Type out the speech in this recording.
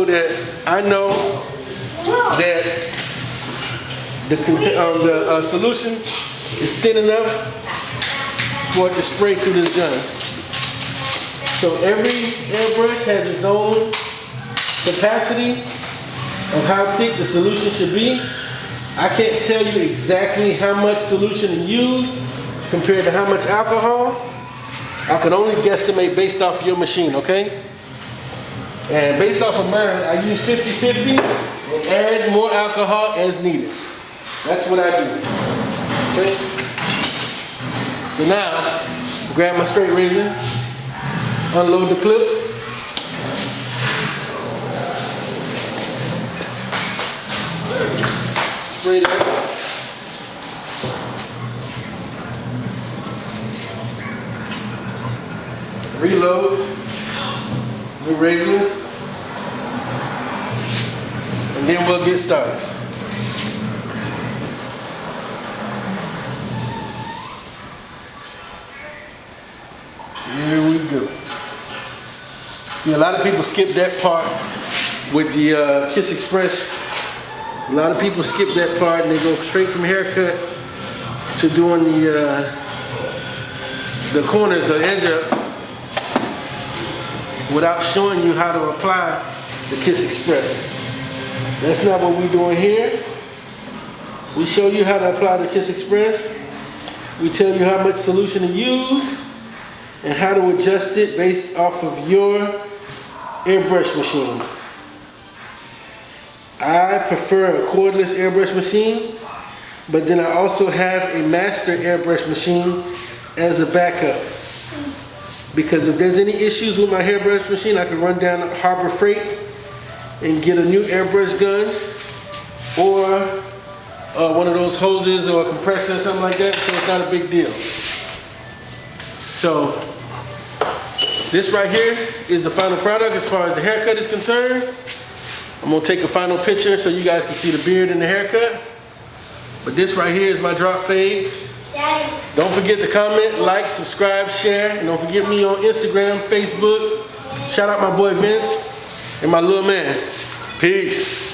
so that I know that the solution is thin enough for it to spray through this gun. So every airbrush has its own capacity of how thick the solution should be. I can't tell you exactly how much solution to use compared to how much alcohol. I can only guesstimate based off your machine, okay? And based off of mine, I use 50-50 and add more alcohol as needed. That's what I do, okay? So now, grab my straight razor, unload the clip. Spray that. Reload. New razor. And then we'll get started. Here we go. Yeah, a lot of people skip that part with the Kiss Express. A lot of people skip that part and they go straight from haircut to doing the corners, the edge up, without showing you how to apply the Kiss Express. That's not what we're doing here. We show you how to apply the Kiss Express. We tell you how much solution to use and how to adjust it based off of your airbrush machine. I prefer a cordless airbrush machine, but then I also have a master airbrush machine as a backup. Because if there's any issues with my airbrush machine, I can run down Harbor Freight and get a new airbrush gun or one of those hoses or a compressor or something like that, so it's not a big deal. So this right here is the final product as far as the haircut is concerned. I'm gonna take a final picture so you guys can see the beard and the haircut. But this right here is my drop fade. Daddy. Don't forget to comment, like, subscribe, share, and don't forget me on Instagram, Facebook. Shout out my boy Vince and my little man. Peace.